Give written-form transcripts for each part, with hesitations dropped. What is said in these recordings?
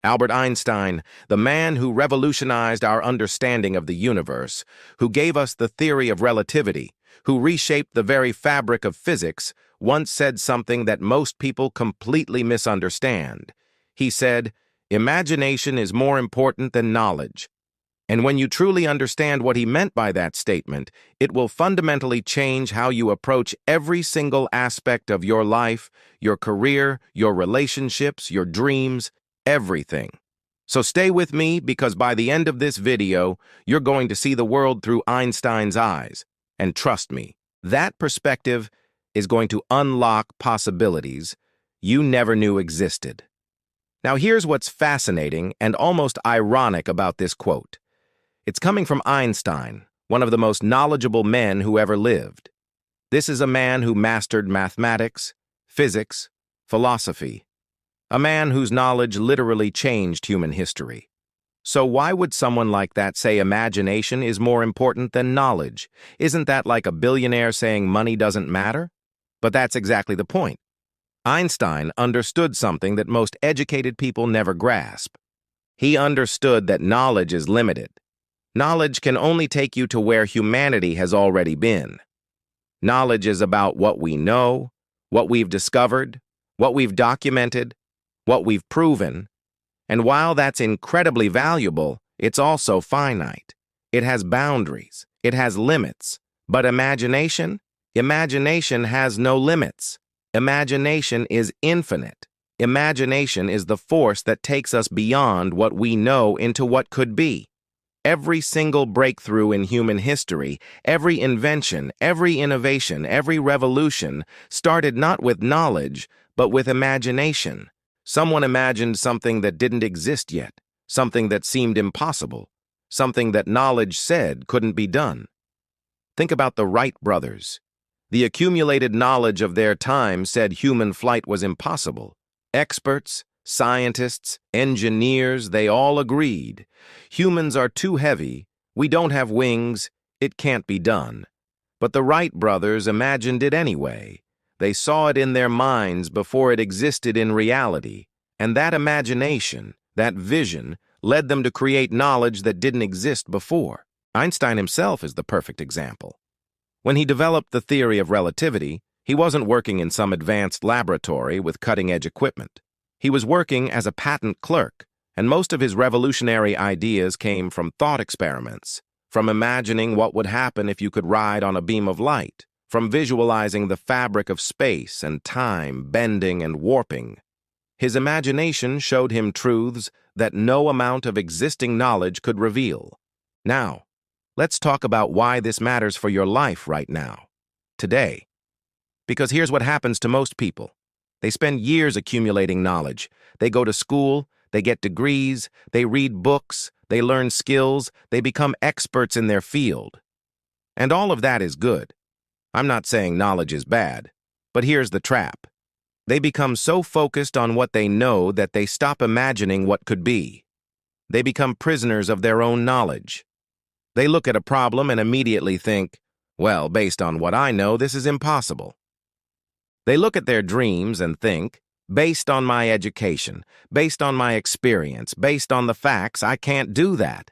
Albert Einstein, the man who revolutionized our understanding of the universe, who gave us the theory of relativity, who reshaped the very fabric of physics, once said something that most people completely misunderstand. He said, "Imagination is more important than knowledge." And when you truly understand what he meant by that statement, it will fundamentally change how you approach every single aspect of your life, your career, your relationships, your dreams, everything. So stay with me, because by the end of this video, you're going to see the world through Einstein's eyes. And trust me, that perspective is going to unlock possibilities you never knew existed. Now here's what's fascinating and almost ironic about this quote. It's coming from Einstein, one of the most knowledgeable men who ever lived. This is a man who mastered mathematics, physics, philosophy. A man whose knowledge literally changed human history. So why would someone like that say imagination is more important than knowledge? Isn't that like a billionaire saying money doesn't matter? But that's exactly the point. Einstein understood something that most educated people never grasp. He understood that knowledge is limited. Knowledge can only take you to where humanity has already been. Knowledge is about what we know, what we've discovered, what we've documented, what we've proven. And while that's incredibly valuable, it's also finite. It has boundaries. It has limits. But imagination? Imagination has no limits. Imagination is infinite. Imagination is the force that takes us beyond what we know into what could be. Every single breakthrough in human history, every invention, every innovation, every revolution started not with knowledge, but with imagination. Someone imagined something that didn't exist yet, something that seemed impossible, something that knowledge said couldn't be done. Think about the Wright brothers. The accumulated knowledge of their time said human flight was impossible. Experts, scientists, engineers, they all agreed. Humans are too heavy, we don't have wings, it can't be done. But the Wright brothers imagined it anyway. They saw it in their minds before it existed in reality. And that imagination, that vision, led them to create knowledge that didn't exist before. Einstein himself is the perfect example. When he developed the theory of relativity, he wasn't working in some advanced laboratory with cutting-edge equipment. He was working as a patent clerk, and most of his revolutionary ideas came from thought experiments, from imagining what would happen if you could ride on a beam of light, from visualizing the fabric of space and time bending and warping. His imagination showed him truths that no amount of existing knowledge could reveal. Now, let's talk about why this matters for your life right now, today. Because here's what happens to most people. They spend years accumulating knowledge. They go to school, they get degrees, they read books, they learn skills, they become experts in their field. And all of that is good. I'm not saying knowledge is bad, but here's the trap. They become so focused on what they know that they stop imagining what could be. They become prisoners of their own knowledge. They look at a problem and immediately think, well, based on what I know, this is impossible. They look at their dreams and think, based on my education, based on my experience, based on the facts, I can't do that.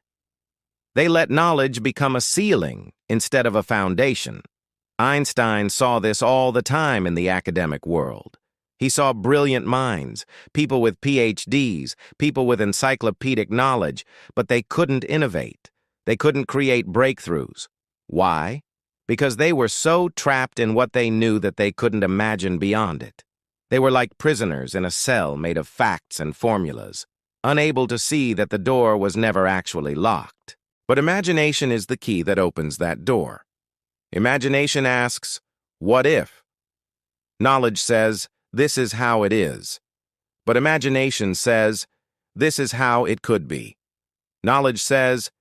They let knowledge become a ceiling instead of a foundation. Einstein saw this all the time in the academic world. He saw brilliant minds, people with PhDs, people with encyclopedic knowledge, but they couldn't innovate. They couldn't create breakthroughs. Why? Because they were so trapped in what they knew that they couldn't imagine beyond it. They were like prisoners in a cell made of facts and formulas, unable to see that the door was never actually locked. But imagination is the key that opens that door. Imagination asks, what if? Knowledge says, this is how it is. But imagination says, this is how it could be. Knowledge says,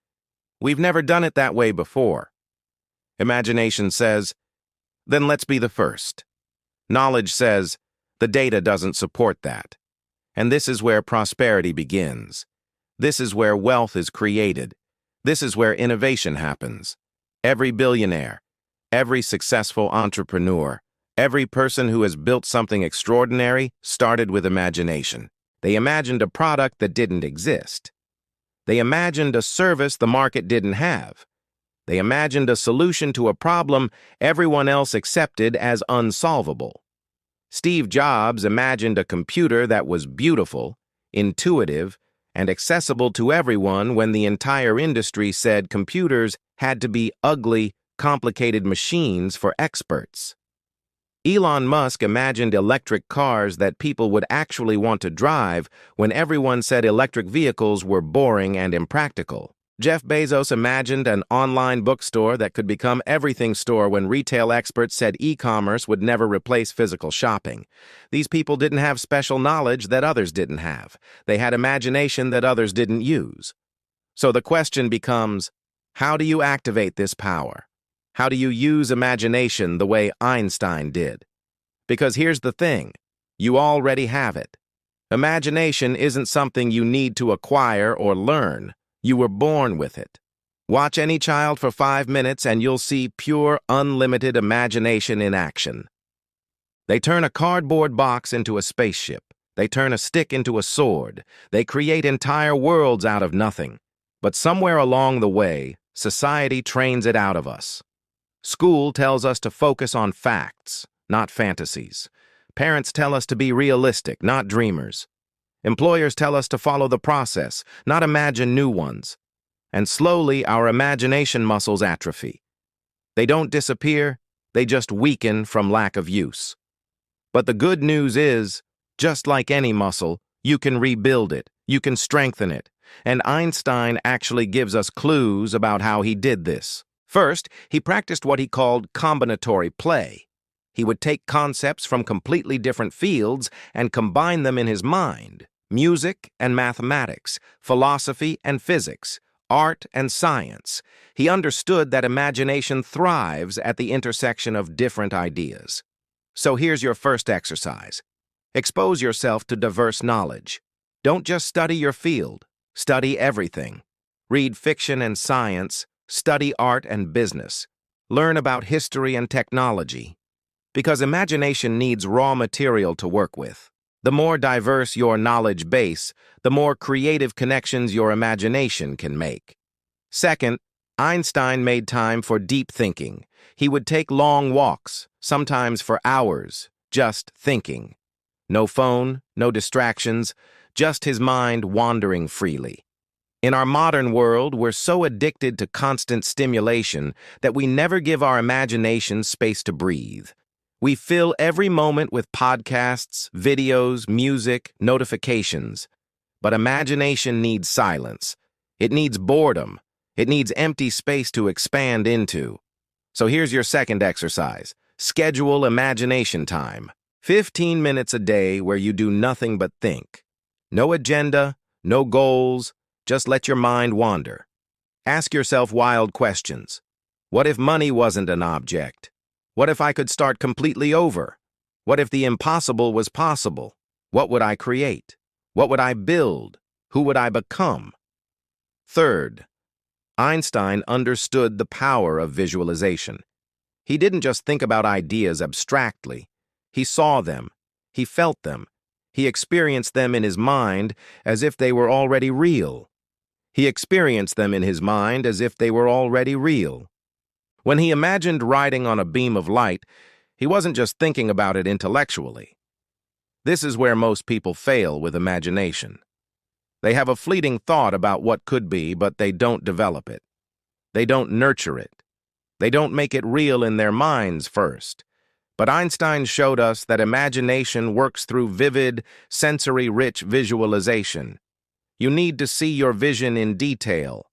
we've never done it that way before. Imagination says, then let's be the first. Knowledge says, the data doesn't support that. And this is where prosperity begins. This is where wealth is created. This is where innovation happens. Every billionaire, every successful entrepreneur, every person who has built something extraordinary started with imagination. They imagined a product that didn't exist. They imagined a service the market didn't have. They imagined a solution to a problem everyone else accepted as unsolvable. Steve Jobs imagined a computer that was beautiful, intuitive, and accessible to everyone when the entire industry said computers had to be ugly, complicated machines for experts. Elon Musk imagined electric cars that people would actually want to drive when everyone said electric vehicles were boring and impractical. Jeff Bezos imagined an online bookstore that could become everything store when retail experts said e-commerce would never replace physical shopping. These people didn't have special knowledge that others didn't have. They had imagination that others didn't use. So the question becomes, how do you activate this power? How do you use imagination the way Einstein did? Because here's the thing, you already have it. Imagination isn't something you need to acquire or learn. You were born with it. Watch any child for 5 minutes and you'll see pure, unlimited imagination in action. They turn a cardboard box into a spaceship. They turn a stick into a sword. They create entire worlds out of nothing. But somewhere along the way, society trains it out of us. School tells us to focus on facts, not fantasies. Parents tell us to be realistic, not dreamers. Employers tell us to follow the process, not imagine new ones. And slowly, our imagination muscles atrophy. They don't disappear, they just weaken from lack of use. But the good news is, just like any muscle, you can rebuild it, you can strengthen it. And Einstein actually gives us clues about how he did this. First, he practiced what he called combinatory play. He would take concepts from completely different fields and combine them in his mind. Music and mathematics, philosophy and physics, art and science. He understood that imagination thrives at the intersection of different ideas. So here's your first exercise. Expose yourself to diverse knowledge. Don't just study your field. Study everything. Read fiction and science. Study art and business. Learn about history and technology. Because imagination needs raw material to work with. The more diverse your knowledge base, the more creative connections your imagination can make. Second, Einstein made time for deep thinking. He would take long walks, sometimes for hours, just thinking. No phone, no distractions, just his mind wandering freely. In our modern world, we're so addicted to constant stimulation that we never give our imagination space to breathe. We fill every moment with podcasts, videos, music, notifications. But imagination needs silence. It needs boredom. It needs empty space to expand into. So here's your second exercise. Schedule imagination time. 15 minutes a day where you do nothing but think. No agenda, no goals, just let your mind wander. Ask yourself wild questions. What if money wasn't an object? What if I could start completely over? What if the impossible was possible? What would I create? What would I build? Who would I become? Third, Einstein understood the power of visualization. He didn't just think about ideas abstractly. He saw them. He felt them. He experienced them in his mind as if they were already real. He experienced them in his mind as if they were already real. When he imagined riding on a beam of light, he wasn't just thinking about it intellectually. This is where most people fail with imagination. They have a fleeting thought about what could be, but they don't develop it. They don't nurture it. They don't make it real in their minds first. But Einstein showed us that imagination works through vivid, sensory-rich visualization. You need to see your vision in detail.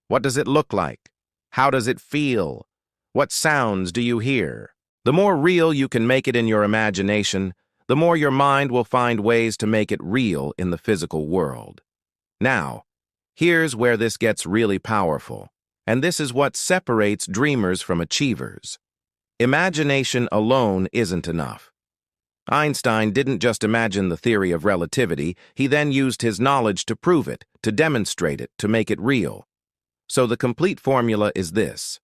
What does it look like? How does it feel? What sounds do you hear? The more real you can make it in your imagination, the more your mind will find ways to make it real in the physical world. Now, here's where this gets really powerful, and this is what separates dreamers from achievers. Imagination alone isn't enough. Einstein didn't just imagine the theory of relativity, he then used his knowledge to prove it, to demonstrate it, to make it real. So the complete formula is this.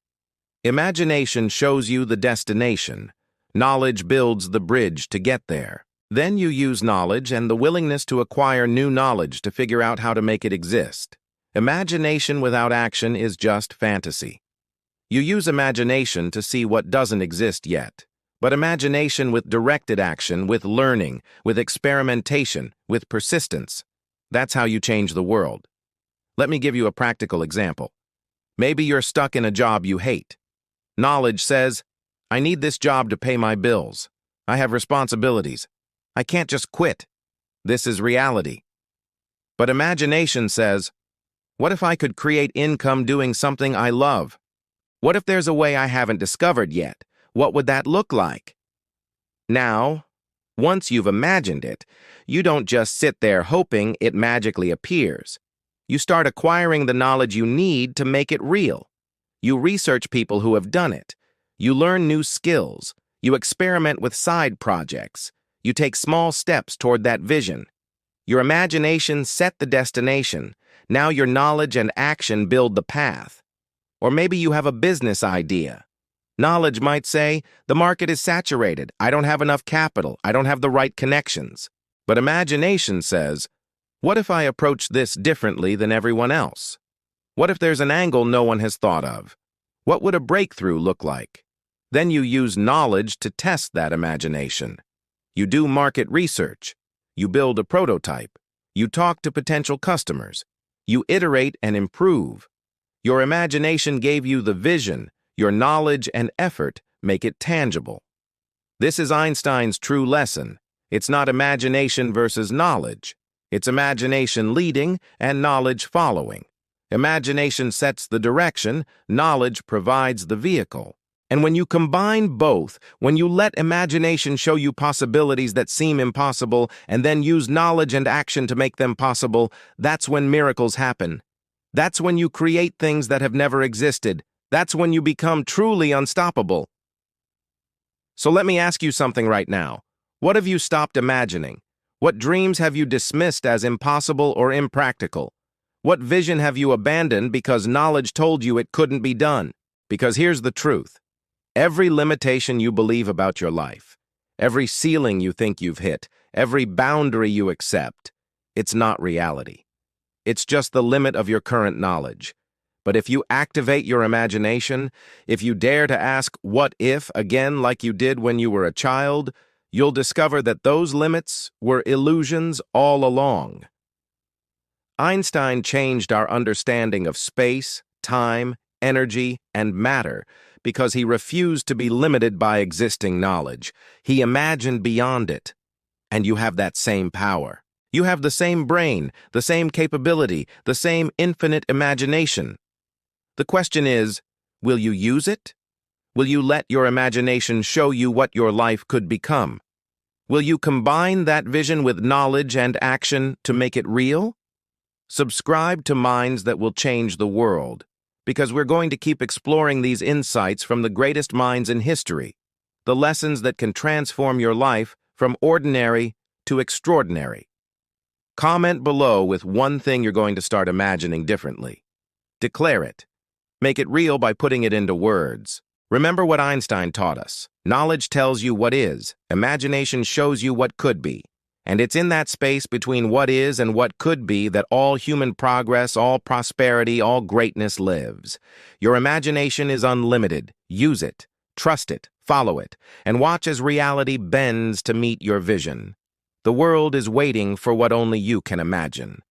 Imagination shows you the destination. Knowledge builds the bridge to get there. Then you use knowledge and the willingness to acquire new knowledge to figure out how to make it exist. Imagination without action is just fantasy. You use imagination to see what doesn't exist yet. But imagination with directed action, with learning, with experimentation, with persistence, that's how you change the world. Let me give you a practical example. Maybe you're stuck in a job you hate. Knowledge says, I need this job to pay my bills. I have responsibilities. I can't just quit. This is reality. But imagination says, what if I could create income doing something I love? What if there's a way I haven't discovered yet? What would that look like? Now, once you've imagined it, you don't just sit there hoping it magically appears. You start acquiring the knowledge you need to make it real. You research people who have done it. You learn new skills. You experiment with side projects. You take small steps toward that vision. Your imagination set the destination. Now your knowledge and action build the path. Or maybe you have a business idea. Knowledge might say, the market is saturated. I don't have enough capital. I don't have the right connections. But imagination says, what if I approach this differently than everyone else? What if there's an angle no one has thought of? What would a breakthrough look like? Then you use knowledge to test that imagination. You do market research. You build a prototype. You talk to potential customers. You iterate and improve. Your imagination gave you the vision. Your knowledge and effort make it tangible. This is Einstein's true lesson. It's not imagination versus knowledge. It's imagination leading and knowledge following. Imagination sets the direction, knowledge provides the vehicle. And when you combine both, when you let imagination show you possibilities that seem impossible and then use knowledge and action to make them possible, that's when miracles happen. That's when you create things that have never existed. That's when you become truly unstoppable. So let me ask you something right now. What have you stopped imagining? What dreams have you dismissed as impossible or impractical? What vision have you abandoned because knowledge told you it couldn't be done? Because here's the truth. Every limitation you believe about your life, every ceiling you think you've hit, every boundary you accept, it's not reality. It's just the limit of your current knowledge. But if you activate your imagination, if you dare to ask what if again like you did when you were a child, you'll discover that those limits were illusions all along. Einstein changed our understanding of space, time, energy, and matter because he refused to be limited by existing knowledge. He imagined beyond it. And you have that same power. You have the same brain, the same capability, the same infinite imagination. The question is, will you use it? Will you let your imagination show you what your life could become? Will you combine that vision with knowledge and action to make it real? Subscribe to Minds That Will Change the World, because we're going to keep exploring these insights from the greatest minds in history, the lessons that can transform your life from ordinary to extraordinary. Comment below with one thing you're going to start imagining differently. Declare it. Make it real by putting it into words. Remember what Einstein taught us. Knowledge tells you what is. Imagination shows you what could be. And it's in that space between what is and what could be that all human progress, all prosperity, all greatness lives. Your imagination is unlimited. Use it. Trust it. Follow it. And watch as reality bends to meet your vision. The world is waiting for what only you can imagine.